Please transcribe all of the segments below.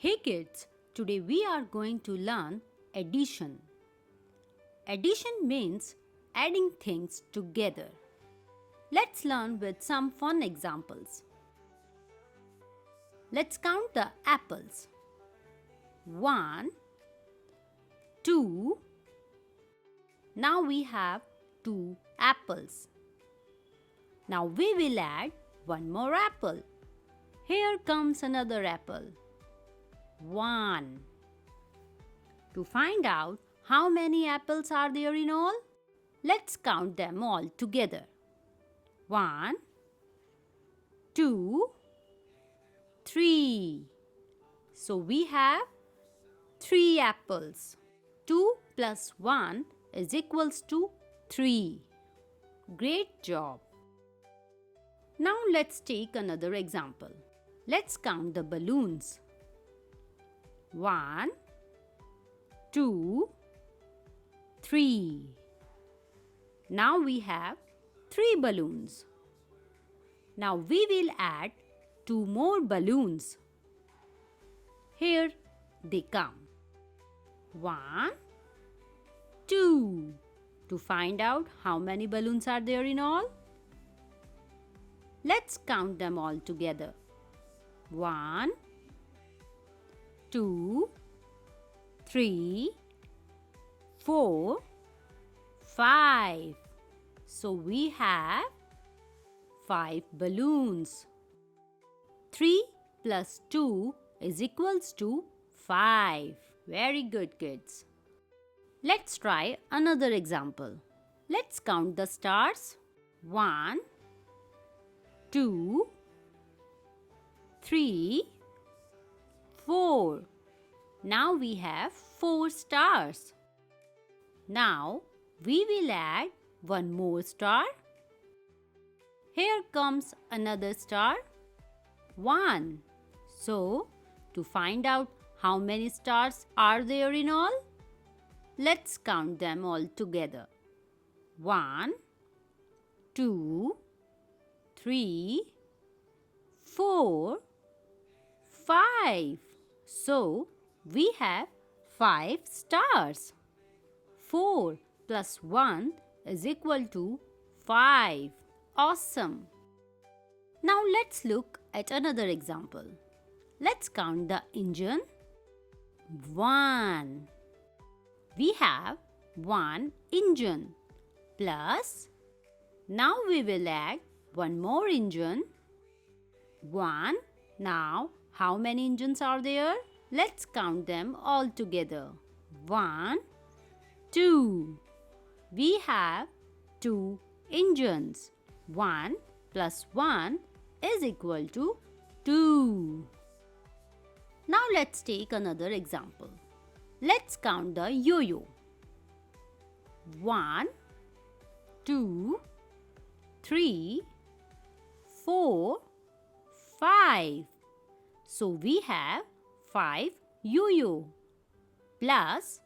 Hey kids, today we are going to learn addition. Addition means adding things together. Let's learn with some fun examples. Let's count the apples. 1, 2. Now we have 2 apples. Now we will add one more apple. Here comes another apple. 1. To find out how many apples are there in all, let's count them all together. 1, 2, 3. So we have 3 apples. 2 plus 1 is equals to 3. Great job! Now let's take another example. Let's count the balloons. 1, 2, 3. Now we have 3 balloons. Now we will add 2 more balloons. Here they come. 1, 2. To find out how many balloons are there in all, let's count them all together. 1, 2, 3, 4, 5. So we have 5 balloons. 3 plus 2 is equals to 5. Very good, kids. Let's try another example. Let's count the stars. 1, 2, 3, 4. Now we have 4 stars. Now we will add one more star. Here comes another star. 1. So, to find out how many stars are there in all, let's count them all together. 1, 2, 3, 4, 5. So, we have 5 stars. 4 plus 1 is equal to 5. Awesome! Now let's look at another example. Let's count the engine. 1. We have 1 engine plus, now we will add one more engine. 1. Now how many engines are there? Let's count them all together. 1, 2. We have 2 engines. 1 plus 1 is equal to 2. Now let's take another example. Let's count the yo-yo. 1, 2, 3, 4, 5. So we have 5 yo-yo. Plus,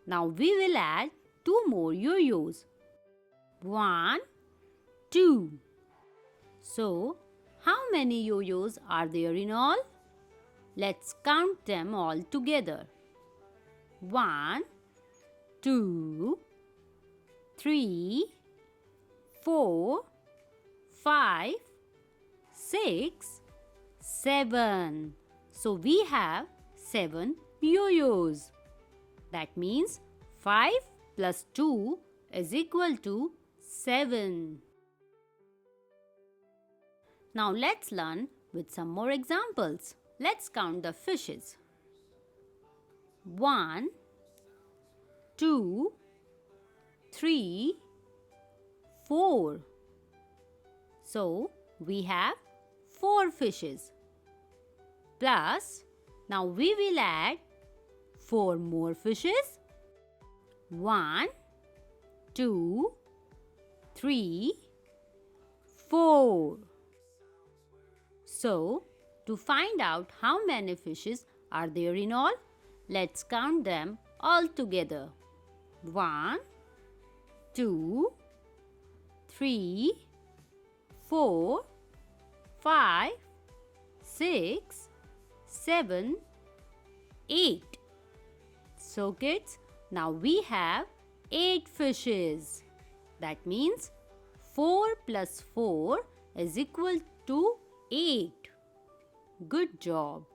now we will add 2 more yo-yos. 1, 2. So, how many yo-yos are there in all? Let's count them all together. 1, 2, 3, 4, 5, 6, 7. So we have 7 yo-yos. That means 5 plus 2 is equal to 7. Now let's learn with some more examples. Let's count the fishes. 1, 2, 3, 4. So we have 4 fishes. Plus, now we will add 4 more fishes. 1, 2, 3, 4. So, to find out how many fishes are there in all, let's count them all together. 1, 2, 3, 4, 5, 6, 7, 8. So kids, now we have 8 fishes. That means 4 plus 4 is equal to 8. Good job.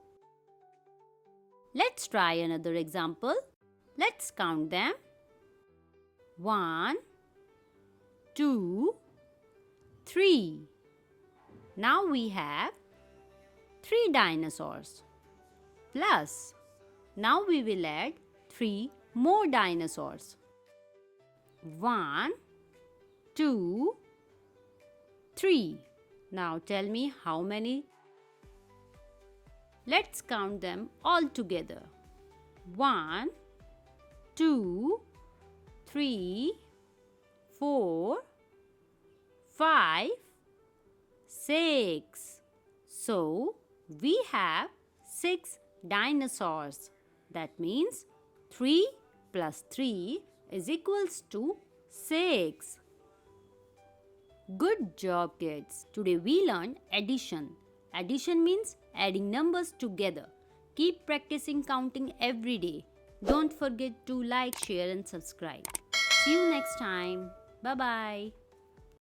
Let's try another example. Let's count them. 1, 2, 3. Now we have 3 dinosaurs. Plus, now we will add 3 more dinosaurs. 1, 2, 3. Now tell me how many? Let's count them all together. 1, 2, 3, 4, 5, 6. So, we have 6 dinosaurs. That means 3 plus 3 is equals to 6. Good job, kids. Today we learned addition. Addition means adding numbers together. Keep practicing counting every day. Don't forget to like, share and subscribe. See you next time. Bye-bye.